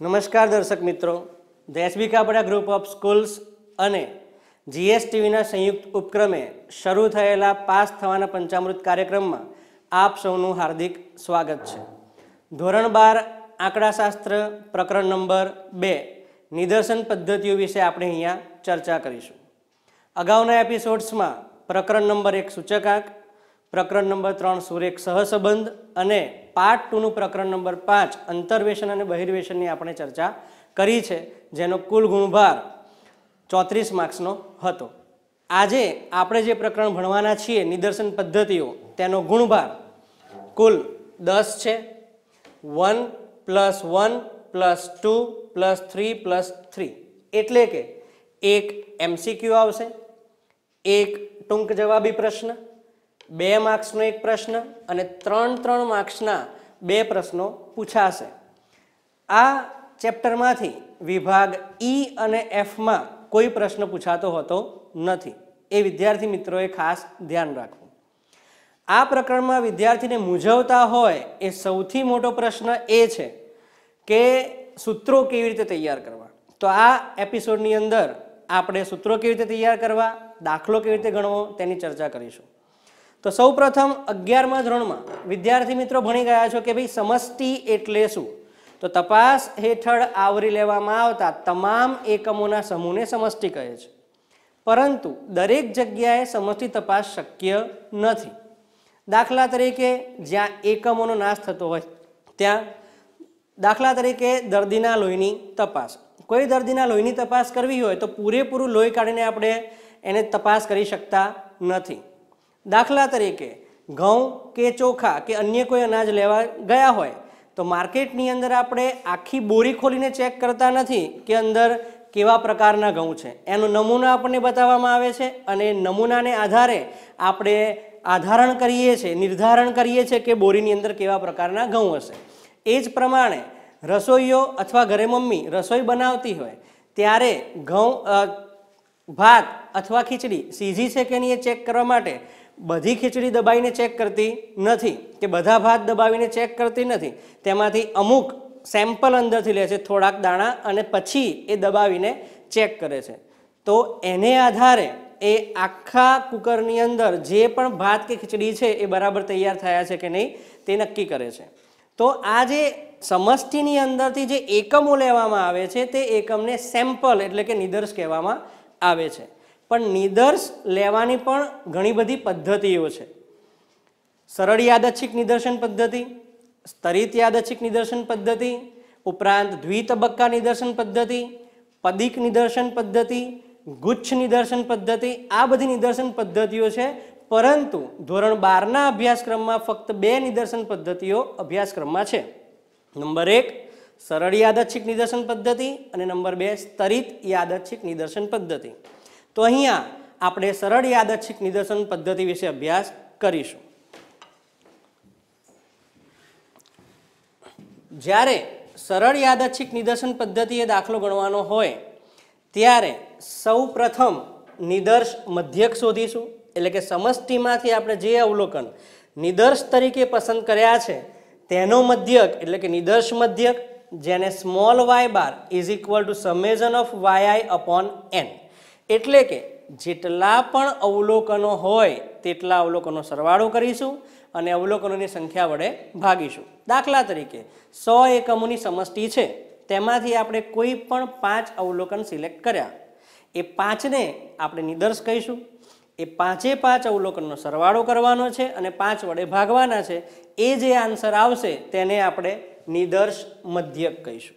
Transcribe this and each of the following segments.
નમસ્કાર દર્શક મિત્રો, the SB Kapada group of schools અને જીએસટીવીના સંયુક્ત ઉપક્રમે શરૂ થયેલા પાસ થવાના પંચામૃત કાર્યક્રમમાં આપ સૌનું હાર્દિક સ્વાગત છે. ધોરણ 12 આંકડાશાસ્ત્ર પ્રકરણ નંબર 2 નિદર્શન પદ્ધતિઓ વિશે આપણે અહીંયા ચર્ચા કરીશું. અગાઉના એપિસોડ્સમાં પ્રકરણ નંબર 1 સૂચકાંક, પ્રકરણ નંબર 3 સુરેખ સહસંબંધ અને પાર્ટ 2નું પ્રકરણ નંબર 5 અંતર્વેશન અને બહિર્વેશનની આપણે ચર્ચા કરી છે, જેનો કુલ ગુણભાર 34 માર્ક્સનો હતો. આજે આપણે જે પ્રકરણ ભણવાના છીએ નિદર્શન પદ્ધતિઓ, તેનો ગુણભાર કુલ 10 છે. 1 + 1 + 2 + 3 + 3 એટલે કે એક એમસીક્યુ આવશે, એક ટૂંક જવાબી પ્રશ્ન, 2 માર્ક્સનો એક પ્રશ્ન અને 3 માર્ક્સના 2 પ્રશ્નો પૂછાશે. આ ચેપ્ટરમાંથી વિભાગ ઈ અને એફમાં કોઈ પ્રશ્ન પૂછાતો હોતો નથી. એ વિદ્યાર્થી મિત્રોએ ખાસ ધ્યાન રાખવું. આ પ્રકરણમાં વિદ્યાર્થીને મૂંઝવતા હોય એ સૌથી મોટો પ્રશ્ન એ છે કે સૂત્રો કેવી રીતે તૈયાર કરવા. તો આ એપિસોડની અંદર આપણે સૂત્રો કેવી રીતે તૈયાર કરવા, દાખલો કેવી રીતે ગણવો, તેની ચર્ચા કરીશું. તો સૌ પ્રથમ 11મા ધોરણમાં વિદ્યાર્થી મિત્રો ભણી ગયા છો કે ભાઈ સમષ્ટિ એટલે શું. તો તપાસ હેઠળ આવરી લેવામાં આવતા તમામ એકમોના સમૂહને સમષ્ટિ કહે છે, પરંતુ દરેક જગ્યાએ સમષ્ટિ તપાસ શક્ય નથી. દાખલા તરીકે જ્યાં એકમોનો નાશ થતો હોય ત્યાં, દાખલા તરીકે દર્દીના લોહીની તપાસ. કોઈ દર્દીના લોહીની તપાસ કરવી હોય તો પૂરેપૂરું લોહી કાઢીને આપણે એને તપાસ કરી શકતા નથી. દાખલા તરીકે ઘઉં કે ચોખા કે અન્ય કોઈ અનાજ લેવા ગયા હોય તો માર્કેટની અંદર આપણે આખી બોરી ખોલીને ચેક કરતા નથી કે અંદર કેવા પ્રકારના ઘઉં છે. એનો નમૂનો આપણને બતાવવામાં આવે છે અને નમૂનાને આધારે આપણે નિર્ધારણ કરીએ છીએ કે બોરીની અંદર કેવા પ્રકારના ઘઉં હશે. એ જ પ્રમાણે રસોઈઓ અથવા ઘરે મમ્મી રસોઈ બનાવતી હોય ત્યારે ઘઉં, ભાત અથવા ખીચડી સીધી છે કે નહીં એ ચેક કરવા માટે બધી ખીચડી દબાવીને ચેક કરતી નથી કે બધા ભાત દબાવીને ચેક કરતી નથી. તેમાંથી અમુક સેમ્પલ અંદરથી લે છે, થોડાક દાણા, અને પછી એ દબાવીને ચેક કરે છે. તો એને આધારે એ આખા કુકરની અંદર જે પણ ભાત કે ખીચડી છે એ બરાબર તૈયાર થયા છે કે નહીં તે નક્કી કરે છે. તો આ જે સમષ્ટિની અંદરથી જે એકમો લેવામાં આવે છે તે એકમને સેમ્પલ એટલે કે નિદર્શ કહેવામાં આવે છે. પણ નિદર્શ લેવાની પણ ઘણી બધી પદ્ધતિઓ છે. સરળ યાદચ્છિક નિદર્શન પદ્ધતિ, સ્તરિત યાદચ્છિક નિદર્શન પદ્ધતિ, ઉપરાંત દ્વિતબક્કા નિદર્શન પદ્ધતિ, પદિક નિદર્શન પદ્ધતિ, ગુચ્છ નિદર્શન પદ્ધતિ. આ બધી નિદર્શન પદ્ધતિઓ છે, પરંતુ ધોરણ 12ના અભ્યાસક્રમમાં ફક્ત 2 નિદર્શન પદ્ધતિઓ અભ્યાસક્રમમાં છે. નંબર 1 સરળ યાદચ્છિક નિદર્શન પદ્ધતિ અને નંબર 2 સ્તરિત યાદચ્છિક નિદર્શન પદ્ધતિ. તો અહીંયા આપણે સરળ યાદચ્છિક નિદર્શન પદ્ધતિ વિશે અભ્યાસ કરીશું. જ્યારે સરળ યાદચ્છિક નિદર્શન પદ્ધતિએ દાખલો ગણવાનો હોય ત્યારે સૌ પ્રથમ નિદર્શ મધ્યક શોધીશું. એટલે કે સમષ્ટિમાંથી આપણે જે અવલોકન નિદર્શ તરીકે પસંદ કર્યા છે તેનો મધ્યક એટલે કે નિદર્શ મધ્યક, જેને small y bar is equal two summation of yi/n. એટલે કે જેટલા પણ અવલોકનો હોય તેટલા અવલોકનો સરવાળો કરીશું અને અવલોકનોની સંખ્યા વડે ભાગીશું. દાખલા તરીકે 100 એકમોની સમષ્ટિ છે, તેમાંથી આપણે કોઈ પણ 5 અવલોકન સિલેક્ટ કર્યા. એ 5ને આપણે નિદર્શ કહીશું. એ 5 અવલોકનનો સરવાળો કરવાનો છે અને 5 વડે ભાગવાના છે. એ જે આન્સર આવશે તેને આપણે નિદર્શ મધ્યક કહીશું.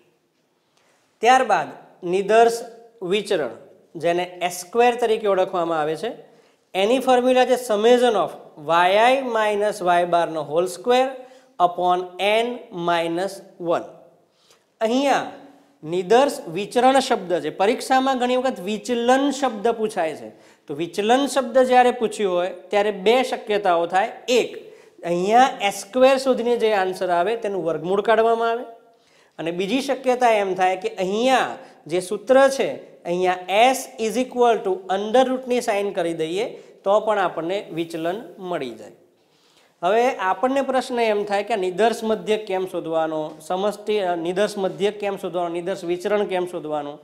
ત્યારબાદ નિદર્શ વિચરણ, જેને S² તરીકે ઓળખવામાં આવે છે, એની ફોર્મ્યુલા છે સમેશન ઓફ yi-y2/n-1. અહીંયા નિદર્શ વિચરણ શબ્દ છે. પરીક્ષામાં ઘણી વખત વિચલન શબ્દ પૂછાય છે. તો વિચલન શબ્દ જ્યારે પૂછ્યું હોય ત્યારે 2 શક્યતાઓ થાય. એક, અહીંયા S² સુધીને જે આન્સર આવે તેનું વર્ગમૂળ કાઢવામાં આવે, અને બીજી શક્યતા એમ થાય કે અહીંયા જે સૂત્ર છે અહીંયા s is equal to under રૂટની સાઇન કરી દઈએ તો પણ આપણને વિચલન મળી જાય. હવે આપણને પ્રશ્ન એમ થાય કે નિદર્શ મધ્યક કેમ શોધવાનો, સમષ્ટિ નિદર્શ મધ્યક કેમ શોધવાનો, નિદર્શ વિચરણ કેમ શોધવાનું?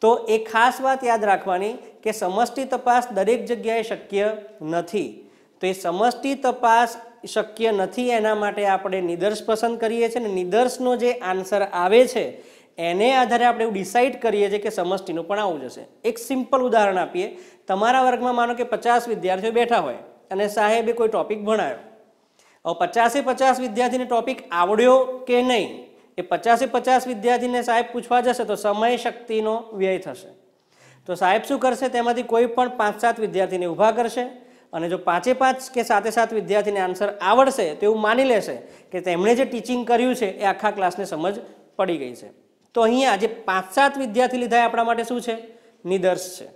તો એ ખાસ વાત યાદ રાખવાની કે સમષ્ટિ તપાસ દરેક જગ્યાએ શક્ય નથી. તો એ સમષ્ટિ તપાસ શક્ય નથી, એના માટે આપણે નિદર્શ પસંદ કરીએ છીએ. અને નિદર્શનો જે આન્સર આવે છે એને આધારે આપણે એવું ડિસાઇડ કરીએ છીએ કે સમષ્ટિનું પણ આવું જશે. એક સિમ્પલ ઉદાહરણ આપીએ. તમારા વર્ગમાં માનો કે 50 વિદ્યાર્થીઓ બેઠા હોય અને સાહેબે કોઈ ટોપિક ભણાવ્યો. હવે 50 વિદ્યાર્થીને ટોપિક આવડ્યો કે નહીં એ 50 વિદ્યાર્થીને સાહેબ પૂછવા જશે તો સમય શક્તિનો વ્યય થશે. તો સાહેબ શું કરશે, તેમાંથી કોઈ પણ 5-7 વિદ્યાર્થીને ઊભા કરશે અને જો 5-5 કે 7-7 વિદ્યાર્થીને આન્સર આવડશે તો એવું માની લેશે કે તેમણે જે ટીચિંગ કર્યું છે એ આખા ક્લાસને સમજ પડી ગઈ છે. તો અહીંયા જે 5-7 વિદ્યાર્થી લીધા એ આપણા માટે શું છે, નિદર્શ છે.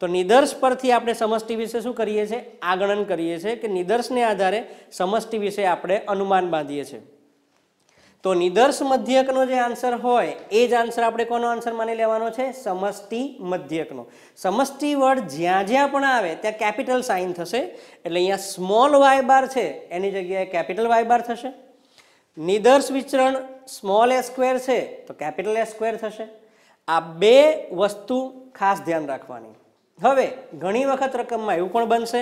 તો નિદર્શ પરથી આપણે સમષ્ટિ વિશે શું કરીએ છીએ, આગણન કરીએ છીએ કે નિદર્શને આધારે સમષ્ટિ વિશે આપણે અનુમાન બાંધીએ છીએ. તો નિદર્શ મધ્યકનો જે આન્સર હોય એ જ આન્સર આપણે કોનો આન્સર માની લેવાનો છે, સમષ્ટિ મધ્યકનો. સમષ્ટિ વર્ડ જ્યાં જ્યાં પણ આવે ત્યાં કેપિટલ સાઇન થશે. એટલે અહીંયા સ્મોલ વાય બાર છે એની જગ્યાએ કેપિટલ વાય બાર થશે. નિદર્શ વિચરણ સ્મોલ એ સ્ક્વેર છે તો કેપિટલ એ સ્ક્વેર થશે. આ બે વસ્તુ ખાસ ધ્યાન રાખવાની. હવે ઘણી વખત રકમમાં એવું પણ બનશે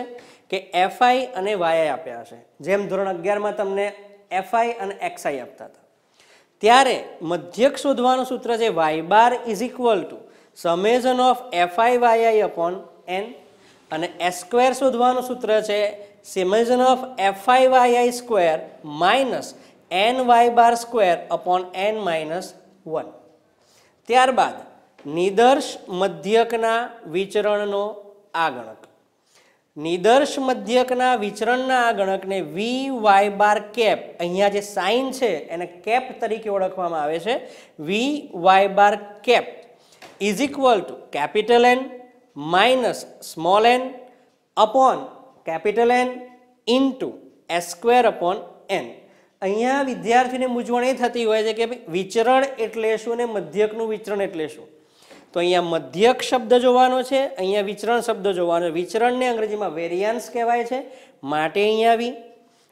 કે એફઆઈ અને વાય આપ્યા હશે. જેમ ધોરણ 11માં તમને એફઆઈ અને એક્સઆઈ આપતા હતા, ત્યારે મધ્યક શોધવાનું સૂત્ર છે y bar is equal to summation of fi yi upon n, અને એસ સ્ક્વેર શોધવાનું સૂત્ર છે summation of fi yi square minus n y bar square upon n minus 1. ત્યારબાદ નિદર્શ મધ્યકના વિચરણનો આગણક. નિદર્શ મધ્યકના વિચરણના આગણકને વી વાય બાર કેપ, અહીંયા જે સાઇન છે એને કેપ તરીકે ઓળખવામાં આવે છે. V Y bar cap is equal to capital N minus small N upon capital N into S square upon N. અહીંયા વિદ્યાર્થીને મૂંઝવણ એ થતી હોય છે કે વિચરણ એટલે શું ને મધ્યકનું વિચરણ એટલે શું. તો અહીંયા મધ્યક શબ્દ જોવાનો છે, અહીંયા વિચરણ શબ્દ જોવાનો છે. વિચરણને અંગ્રેજીમાં વેરિયાન્સ કહેવાય છે, માટે અહીંયા વી,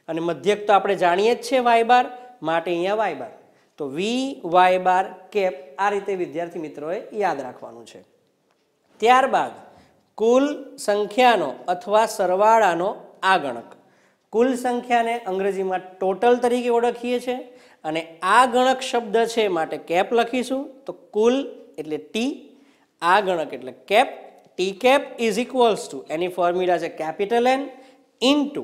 અને મધ્યક તો આપણે જાણીએ જ છે વાય બાર, માટે અહીંયા વાય બાર. તો વી વાય બાર કેપ આ રીતે વિદ્યાર્થી મિત્રોએ યાદ રાખવાનું છે. ત્યારબાદ કુલ સંખ્યાનો અથવા સરવાળાનો આગણક. કુલ સંખ્યાને અંગ્રેજીમાં ટોટલ તરીકે ઓળખીએ છીએ અને આ ગણક શબ્દ છે માટે કેપ લખીશું. તો કુલ એટલે ટી, આ ગણક એટલે cap. T cap is equals to એની ફોર્મ્યુલા છે capital N into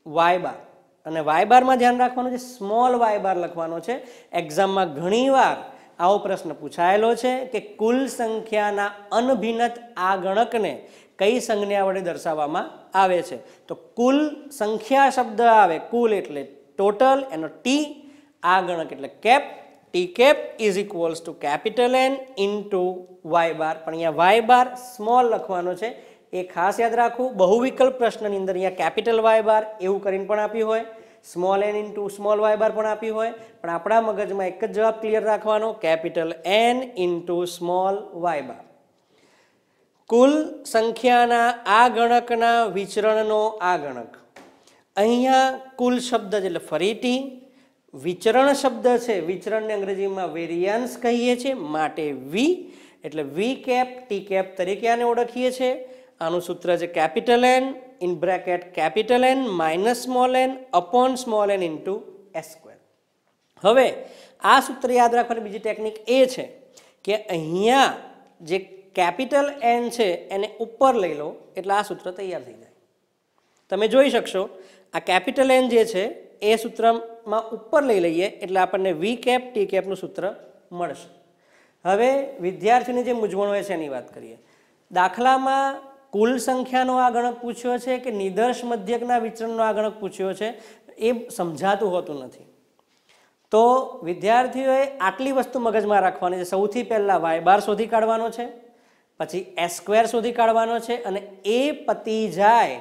Y bar, અને વાય બારમાં ધ્યાન રાખવાનું છે સ્મોલ વાય બાર લખવાનો છે. એક્ઝામમાં ઘણીવાર આવો પ્રશ્ન પૂછાયેલો છે કે કુલ સંખ્યાના અનભિન્નત આ ગણકને કઈ સંજ્ઞા વડે દર્શાવવામાં આવે છે. તો કુલ સંખ્યા શબ્દ આવે, કુલ એટલે ટોટલ, એનો ટી, આ ગણક એટલે cap. T cap is equals to capital N into Y bar, પણ અહીંયા વાય બાર સ્મોલ લખવાનો છે એ ખાસ યાદ રાખવું. બહુવિકલ્પ પ્રશ્નની અંદર અહીંયા કેપિટલ વાય બાર એવું કરીને પણ આપ્યું હોય, small N into small y bar પણ આપ્યું હોય, પણ આપણા મગજમાં એક જ જવાબ ક્લિયર રાખવાનો, capital N into small y bar. કુલ સંખ્યાના આ ગણકના વિચરણનો આ ગણક. અહીંયા કુલ શબ્દ છે એટલે ફરી ટી, વિચરણ શબ્દ છે, વિચરણને અંગ્રેજીમાં વેરિયાન્સ કહીએ છીએ, માટે વી, એટલે વી કેપ ટી કેપ તરીકે આને ઓળખીએ છીએ. આનું સૂત્ર છે capital N in bracket capital N minus small N upon small N into S square. હવે આ સૂત્ર યાદ રાખવાની બીજી ટેકનિક એ છે કે અહીંયા જે કેપિટલ એન છે એને ઉપર લઈ લો એટલે આ સૂત્ર તૈયાર થઈ જાય. તમે જોઈ શકશો આ કેપિટલ એન જે છે એ સૂત્રમાં ઉપર લઈ લઈએ એટલે આપણને વી કેપ ટી કેપનું સૂત્ર મળશે. હવે વિદ્યાર્થીની જે મૂંઝવણ હોય છે એની વાત કરીએ. દાખલામાં કુલ સંખ્યાનો આ ગણક પૂછ્યો છે કે નિદર્શ મધ્યકના વિચરણનો આ ગણક પૂછ્યો છે એ સમજાતું હોતું નથી. તો વિદ્યાર્થીઓએ આટલી વસ્તુ મગજમાં રાખવાની છે. સૌથી પહેલાં વાય બાર શોધી કાઢવાનો છે, પછી એસ સ્ક્વેર શોધી કાઢવાનો છે, અને એ પતી જાય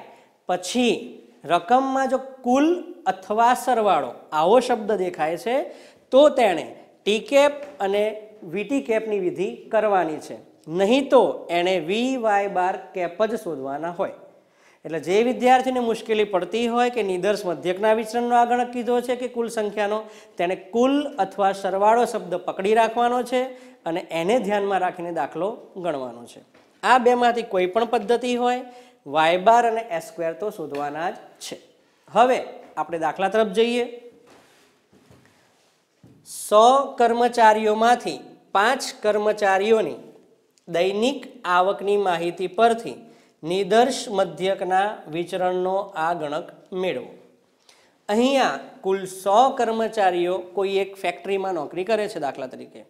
પછી રકમમાં જો કુલ અથવા સરવાળો આવો શબ્દ દેખાય છે તો તેણે ટી કેપ અને વીટી કેપની વિધિ કરવાની છે, નહીં તો એણે વી વાય બાર કેપ જ શોધવાના હોય. એટલે જે વિદ્યાર્થીને મુશ્કેલી પડતી હોય કે નિદર્શ મધ્યકના વિચરણનો આ ગણક કીધો છે કે કુલ સંખ્યાનો, તેને કુલ અથવા સરવાળો શબ્દ પકડી રાખવાનો છે અને એને ધ્યાનમાં રાખીને દાખલો ગણવાનો છે. આ બેમાંથી કોઈ પણ પદ્ધતિ હોય, વાય બાર અને એસ સ્ક્વેર તો શોધવાના જ છે. હવે આપણે દાખલા તરફ જઈએ. 100 કર્મચારીઓમાંથી 5 કર્મચારીઓની દૈનિક આવકની માહિતી પરથી નિદર્શ મધ્યકના વિચરણનો આ ગણક મેળવો. અહીંયા કુલ 100 કર્મચારીઓ કોઈ એક ફેક્ટરીમાં નોકરી કરે છે દાખલા તરીકે,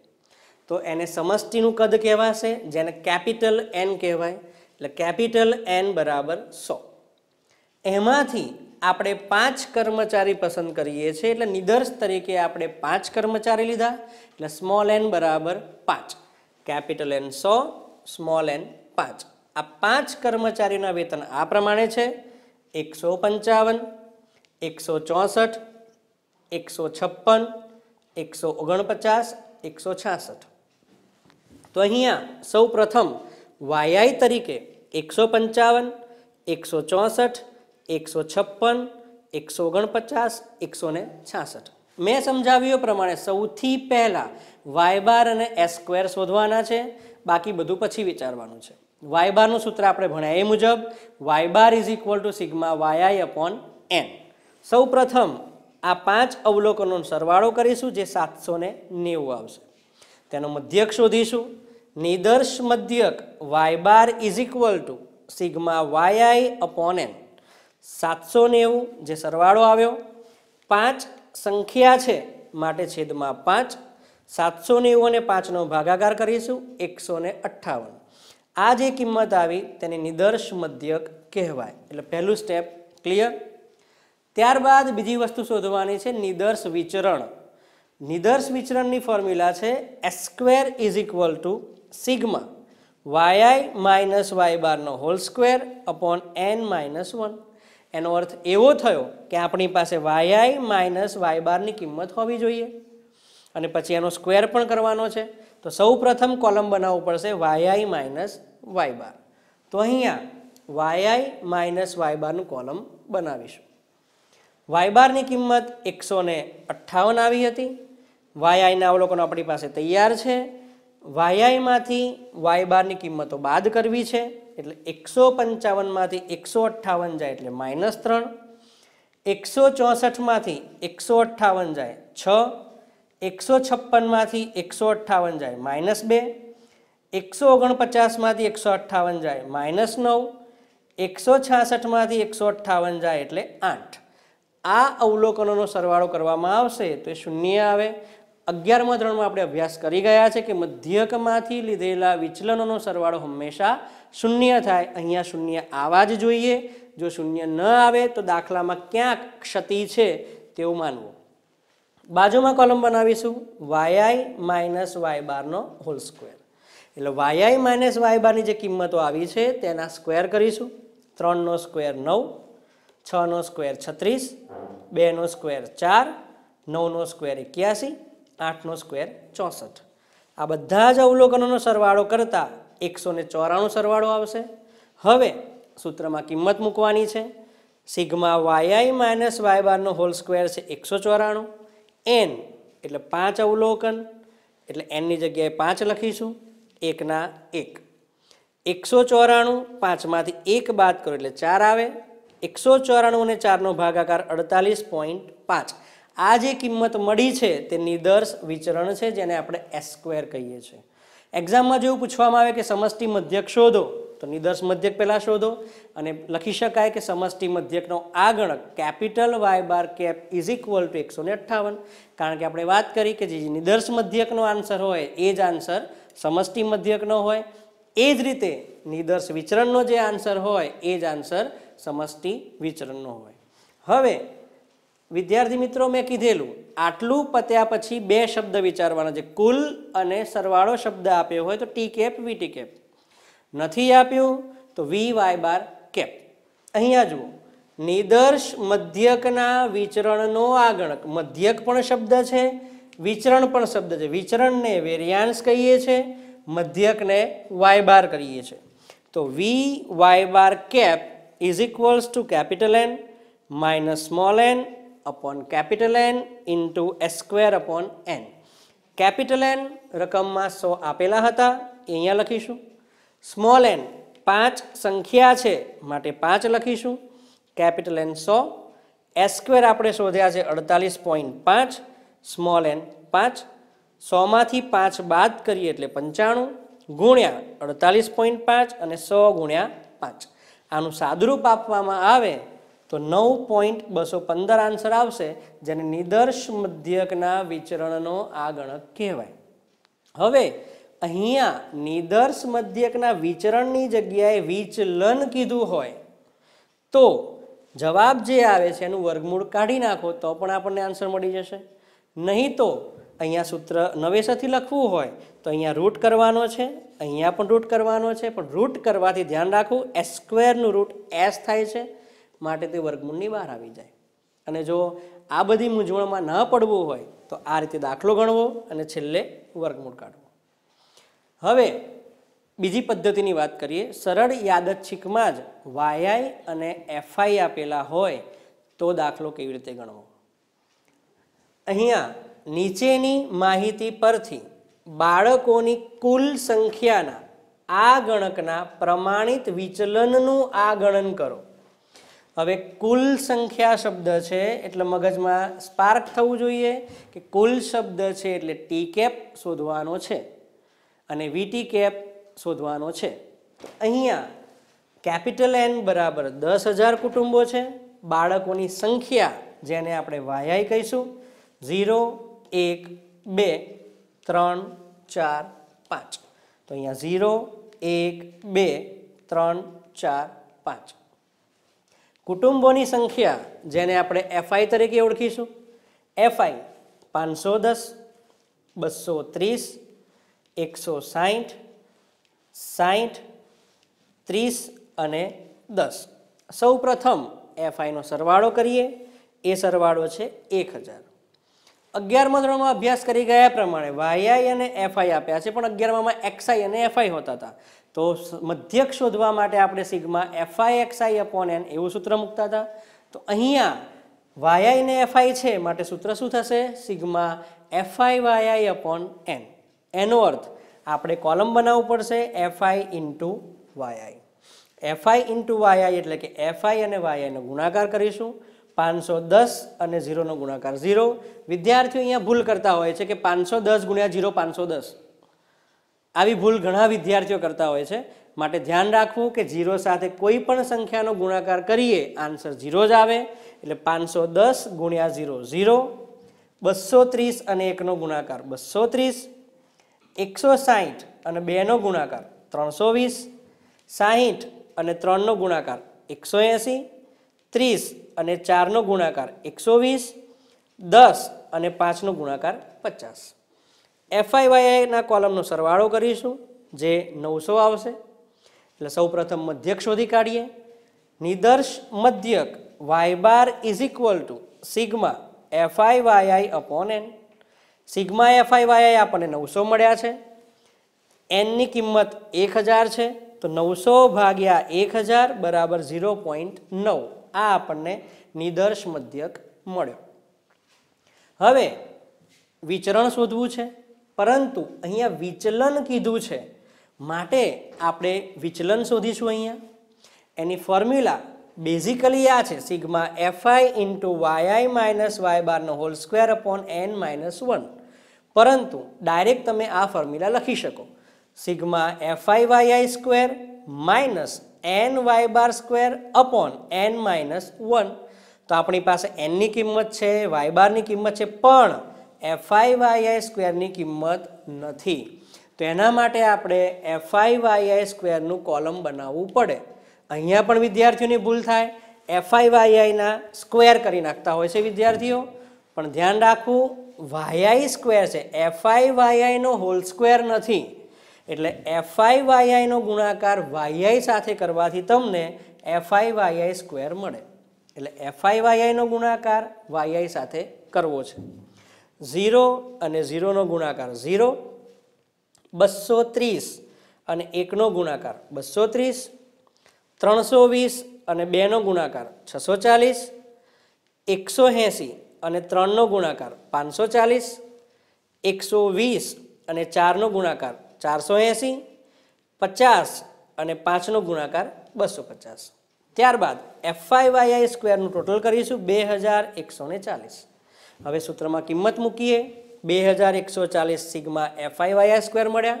તો એને સમષ્ટિનું કદ કહેવાશે, જેને કેપિટલ એન કહેવાય. એટલે કેપિટલ એન બરાબર 100. એમાંથી આપણે 5 કર્મચારી પસંદ કરીએ છીએ, એટલે નિદર્શ તરીકે આપણે 5 કર્મચારી લીધા, એટલે સ્મોલ એન બરાબર 5. Capital N 100, small N 5. આ 5 કર્મચારીના વેતન આ પ્રમાણે છે: 155, 164, 156, 149, 166. તો અહીંયા સૌ પ્રથમ વાયઆઈ તરીકે 155, 164, 156, 149, 166. મેં સમજાવ્યું પ્રમાણે સૌથી પહેલા વાય બાર અને એસ સ્ક્વેર શોધવાના છે, બાકી બધું પછી વિચારવાનું છે. વાય બારનું સૂત્ર આપણે ભણ્યા એ મુજબ Y bar is equal to sigma y i upon N. સૌ પ્રથમ આ 5 અવલોકનોનો સરવાળો કરીશું, જે 790 આવશે. તેનો મધ્યક શોધીશું. નિદર્શ મધ્યક y bar is equal to sigma y i upon n. 790 જે સરવાળો આવ્યો, 5 સંખ્યા છે માટે છેદમાં 5. 790 અને 5નો ભાગાકાર કરીશું, 158. આ જે કિંમત આવી તેને નિદર્શ મધ્યક કહેવાય. એટલે પહેલું સ્ટેપ ક્લિયર. ત્યારબાદ બીજી વસ્તુ શોધવાની છે નિદર્શ વિચરણ. નિદર્શ વિચરણની ફોર્મ્યુલા છે s square is equal to sigma yi minus y બારનો whole square upon n minus 1. એનો અર્થ એવો થયો કે આપણી પાસે વાયઆઈ માઇનસ વાય બારની કિંમત હોવી જોઈએ અને પછી એનો સ્ક્વેર પણ કરવાનો છે. તો સૌ પ્રથમ કોલમ બનાવવું પડશે વાયઆઈ માઇનસ વાય બાર. તો અહીંયા વાયઆઈ માઇનસ વાય બારનું કોલમ બનાવીશું. વાય બારની કિંમત 158 આવી હતી. વાયઆઈના અવલોકનો આપણી પાસે તૈયાર છે. વાયઆઈમાંથી વાય બારની કિંમતો બાદ કરવી છે, એટલે 155માંથી 158 જાય એટલે -3. 164માંથી 158 જાય 6. 156માંથી 158 જાય -2. 149માંથી 158 જાય -9. 166માંથી 158 જાય એટલે 8. આ અવલોકનોનો સરવાળો કરવામાં આવશે તો એ 0 આવે. 11મા ધોરણમાં આપણે અભ્યાસ કરી ગયા છે કે મધ્યકમાંથી લીધેલા વિચલનોનો સરવાળો હંમેશા 0 થાય. અહીંયા 0 આવવા જ જોઈએ. જો 0 ન આવે તો દાખલામાં ક્યાંક ક્ષતિ છે તેવું માનવું. બાજુમાં કોલમ બનાવીશું વાયઆઈ માઇનસ વાય બારનો હોલ સ્ક્વેર. એટલે વાયઆઈ માઇનસ વાય બારની જે કિંમતો આવી છે તેના સ્ક્વેર કરીશું. 3નો સ્ક્વેર 9, 6નો સ્ક્વેર 36, 2નો સ્ક્વેર 4, 9નો સ્ક્વેર 81, 8નો સ્ક્વેર 64. આ બધા જ અવલોકનોનો સરવાળો કરતા 194 સરવાળો આવશે. હવે સૂત્રમાં કિંમત મૂકવાની છે. સિગ્મા વાયઆઈ માઇનસ વાય બારનો હોલ સ્ક્વેર છે 194. એન એટલે 5 અવલોકન, એટલે એનની જગ્યાએ 5 લખીશું. 1ના 1. 194 5માંથી 1 બાદ કરો એટલે 4 આવે. 194 અને 4નો ભાગાકાર 48.5. આ જે કિંમત મળી છે તે નિદર્શ વિચરણ છે, જેને આપણે એસ સ્ક્વેર કહીએ છીએ. એક્ઝામમાં જેવું પૂછવામાં આવે કે સમષ્ટિ મધ્યક શોધો, તો નિદર્શ મધ્યક પહેલાં શોધો અને લખી શકાય કે સમષ્ટિ મધ્યકનો આ ગણક capital y bar cap is equal to 158. કારણ કે આપણે વાત કરી કે જે નિદર્શ મધ્યકનો આન્સર હોય એ જ આન્સર સમષ્ટિ મધ્યકનો હોય. એ જ રીતે નિદર્શ વિચરણનો જે આન્સર હોય એ જ આન્સર સમષ્ટિ વિચરણનો હોય. હવે વિદ્યાર્થી મિત્રો, મેં કીધેલું આટલું પત્યા પછી 2 શબ્દ વિચારવાના છે. કુલ અને સરવાળો શબ્દ આપ્યો હોય તો T cap V T cap, નથી આપ્યું તો વી વાય બાર કેપ. અહીંયા જુઓ, નિદર્શ મધ્યકના વિચરણનો આ ગણક. મધ્યક પણ શબ્દ છે, વિચરણ પણ શબ્દ છે. વિચરણને વેરિયાન્સ કહીએ છીએ, મધ્યકને વાય બાર કહીએ છીએ. તો V Y bar cap is equals to capital N minus small n upon capital N into s square upon n. Capital N રકમમાં 100 આપેલા હતા એ અહીંયા લખીશું. સ્મોલ n 5 સંખ્યા છે માટે 5 લખીશું. Capital N 100. s સ્ક્વેર આપણે શોધ્યા છે 48.5. Small n 5. 100 માંથી 5 બાદ કરીએ એટલે 95 ગુણ્યા 48.5 અને 100 ગુણ્યા 5. આનું સાદુરૂપ આપવામાં આવે તો 9.215 આન્સર આવશે, જેને નિદર્શ મધ્યકના વિચરણનો આ ગણક કહેવાય. હવે અહીંયા નિદર્શ મધ્યકના વિચરણની જગ્યાએ વિચલન કીધું હોય તો જવાબ જે આવે છે એનું વર્ગમૂળ કાઢી નાખો તો પણ આપણને આન્સર મળી જશે. નહીં તો અહીંયા સૂત્ર નવેસરથી લખવું હોય તો અહીંયા રૂટ કરવાનો છે, અહીંયા પણ રૂટ કરવાનો છે, પણ રૂટ કરવાથી ધ્યાન રાખવું s સ્ક્વેરનું રૂટ s થાય છે, માટે તે વર્ગમૂળની બહાર આવી જાય. અને જો આ બધી મૂંઝવણમાં ન પડવું હોય તો આ રીતે દાખલો ગણવો અને છેલ્લે વર્ગમૂળ કાઢવો. હવે બીજી પદ્ધતિની વાત કરીએ. સરળ યાદચ્છિકમાં જ yi અને fi આપેલા હોય તો દાખલો કેવી રીતે ગણવો. અહીંયા નીચેની માહિતી પરથી બાળકોની કુલ સંખ્યાના આ ગણકના પ્રમાણિત વિચલનનું આ ગણન કરો. હવે કુલ સંખ્યા શબ્દ છે એટલે મગજમાં સ્પાર્ક થવું જોઈએ કે કુલ શબ્દ છે એટલે ટી કેપ શોધવાનો છે અને વીટી કેપ શોધવાનો છે. તો અહીંયા કેપિટલ N બરાબર 10,000 કુટુંબો છે. બાળકોની સંખ્યા જેને આપણે yi કહીશું 0 1 2 3 4 5. તો અહીંયા 0 1 2 3 4 5. કુટુંબોની સંખ્યા જેને આપણે fi તરીકે ઓળખીશું. fi 510 230 160 60 30 અને 10. સૌ પ્રથમ fi નો સરવાળો કરીએ. એ સરવાળો છે 1000. 11મા ધોરણમાં અભ્યાસ કરી ગયા પ્રમાણે yi અને fi આપ્યા છે, પણ 11માં xi અને fi હોતા હતા. તો મધ્યક શોધવા માટે આપણે sigma fi xi upon n એવું સૂત્ર મૂકતા હતા. તો અહીંયા yi ને fi છે માટે સૂત્ર શું થશે? Sigma fi yi upon n. એનો અર્થ આપણે કોલમ બનાવવું પડશે fi into yi. fi into yi એટલે કે fi અને yi નો ગુણાકાર કરીશું. 510 અને 0 નો ગુણાકાર 0. વિદ્યાર્થીઓ અહીંયા ભૂલ કરતા હોય છે કે 510 ગુણ્યા 0 510. આવી ભૂલ ઘણા વિદ્યાર્થીઓ કરતા હોય છે, માટે ધ્યાન રાખવું કે 0 સાથે કોઈ પણ સંખ્યાનો ગુણાકાર કરીએ આન્સર 0 જ આવે. એટલે 510 ગુણ્યા 0 0. 230 અને 1 નો ગુણાકાર 230. 160 અને 2 નો ગુણાકાર 320. 60 અને 3 નો ગુણાકાર 180. 30 અને 4 નો ગુણાકાર 120. 10 અને 5 નો ગુણાકાર 50. fi ના કોલમનો સરવાળો કરીશું જે 900 આવશે. એટલે સૌ પ્રથમ મધ્યક શોધી કાઢીએ. નિદર્શ મધ્યક y bar is equal to sigma fi yi upon n. Sigma fi yi આપણને 900 મળ્યા છે. n ની કિંમત 1000 છે, તો 900 ભાગ્યા 1000 બરાબર 0.9. આ આપણને નિદર્શ મધ્યક મળ્યો. હવે વિચરણ શોધવું છે, પરંતુ અહીંયા વિચલન કીધું છે માટે આપણે વિચલન શોધીશું. અહીંયા એની ફોર્મ્યુલા બેઝિકલી આ છે sigma fi into yi minus y બારનો whole square upon n minus 1. પરંતુ ડાયરેક્ટ તમે આ ફોર્મ્યુલા લખી શકો. Sigma fi yi square minus n y બાર સ્ક્વેર અપોન n માઇનસ 1. તો આપણી પાસે n ની કિંમત છે, y બારની કિંમત છે, પણ fi yi સ્ક્વેરની કિંમત નથી. તો એના માટે આપણે fi yi સ્ક્વેરનું કોલમ બનાવવું પડે. અહીંયા પણ વિદ્યાર્થીઓની ભૂલ થાય, fi yi ના સ્ક્વેર કરી નાખતા હોય છે વિદ્યાર્થીઓ, પણ ધ્યાન રાખવું yi સ્ક્વેર છે, fi yi નો હોલ સ્ક્વેર નથી. એટલે fi yi નો ગુણાકાર yi સાથે કરવાથી તમને fi yi સ્ક્વેર મળે. એટલે fi yi નો ગુણાકાર yi સાથે કરવો છે. 0 અને 0 નો ગુણાકાર 0. 230 અને 1 નો ગુણાકાર 230. 320 અને 2નો ગુણાકાર 640, 180 અને 3નો ગુણાકાર 540, 120 અને 4નો ગુણાકાર 480, 50 અને 5નો ગુણાકાર 250. ત્યારબાદ FIYI સ્ક્વેરનું ટોટલ કરીશું 2140. હવે સૂત્રમાં કિંમત મૂકીએ. 2140 સિગ્મા FIYI સ્ક્વેર મળ્યા.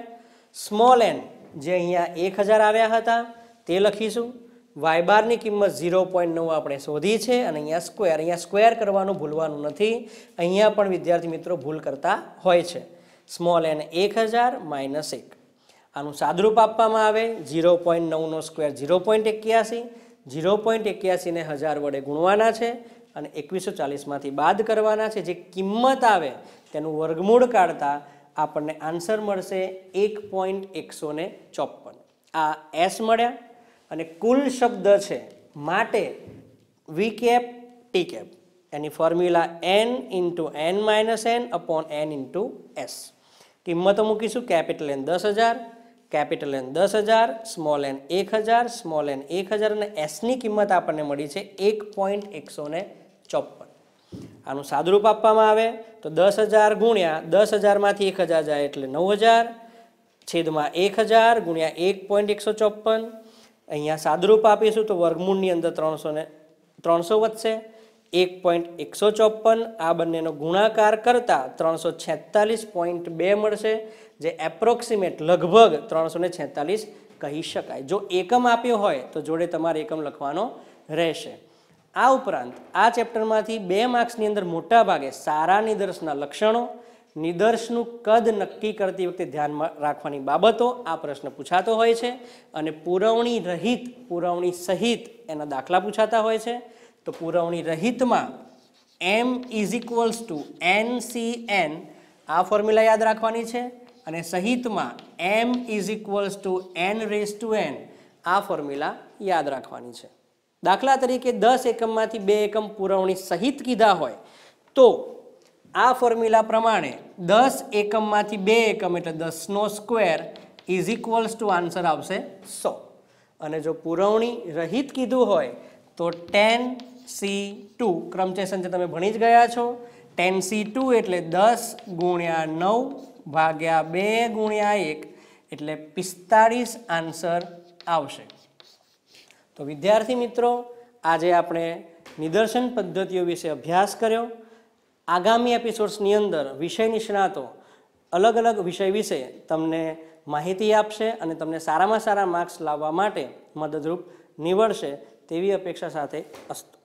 સ્મોલ n જે અહીંયા 1000 આવ્યા હતા તે લખીશું. y બારની કિંમત 0.9 આપણે શોધી છે અને અહીંયા સ્ક્વેર કરવાનું ભૂલવાનું નથી. અહીંયા પણ વિદ્યાર્થી મિત્રો ભૂલ કરતા હોય છે. Small n 1000 -1. આનું સાદરૂપ આપવામાં આવે 0.9નો સ્ક્વેર 0.81, 0.81 ને 1000 વડે ગુણવાના છે અને 2140માંથી બાદ કરવાના છે. જે કિંમત આવે તેનું વર્ગમૂળ કાઢતા આપણને આન્સર મળશે 1.154. આ s મળ્યા અને કુલ શબ્દ છે માટે v કેપ t કેપ એની formula n × n - n upon n × s. કિંમતો મૂકીશું. Capital N 10,000, capital N 10,000, small n 1000, small n 1000 અને s ની કિંમત આપણને મળી છે 1.154. આનું સાદરૂપ આપવામાં આવે તો 10,000 ગુણ્યા 10,000માંથી 1000 જાય એટલે 9,000 છેદમાં 1000 ગુણ્યા 1.154. અહીંયા સાદરૂપ આપીશું તો વર્ગમૂળની અંદર 300 વધશે. 1.154 આ બંનેનો ગુણાકાર કરતા 346.2 મળશે, જે એપ્રોક્સિમેટ લગભગ 346 કહી શકાય. જો એકમ આપ્યો હોય તો જોડે તમારે એકમ લખવાનો રહેશે. આ ઉપરાંત આ ચેપ્ટરમાંથી 2 માર્ક્સની અંદર મોટા ભાગે સારા નિદર્શના લક્ષણો, નિદર્શનું કદ નક્કી કરતી વખતે ધ્યાનમાં રાખવાની બાબતો આ પ્રશ્ન પૂછાતો હોય છે અને પુરવણી રહિત, પુરવણી સહિત એના દાખલા પૂછાતા હોય છે. તો પુરવણી રહિતમાં m = NCN આ ફોર્મ્યુલા યાદ રાખવાની છે અને સહિતમાં m = n⁻n આ ફોર્મ્યુલા યાદ રાખવાની છે. દાખલા તરીકે 10 એકમમાંથી 2 એકમ પુરવણી સહિત કીધા હોય તો આ ફોર્મ્યુલા પ્રમાણે 10 એકમમાંથી 2 એકમ એટલે 10નો સ્ક્વેર = આન્સર આવશે 100. અને જો પુરવણી રહિત કીધું હોય તો 10C2 ક્રમચેસન જે તમે ભણી જ ગયા છો. 10C2 એટલે 10 × 9 ભાગ્યા 2 × 1 એટલે 45 આન્સર આવશે. તો વિદ્યાર્થી મિત્રો, આજે આપણે નિદર્શન પદ્ધતિઓ વિશે અભ્યાસ કર્યો. આગામી એપિસોડ્સની અંદર વિષય નિષ્ણાતો અલગ અલગ વિષય વિશે તમને માહિતી આપશે અને તમને સારામાં સારા માર્ક્સ લાવવા માટે મદદરૂપ નીવડશે તેવી અપેક્ષા સાથે અસ્તુ.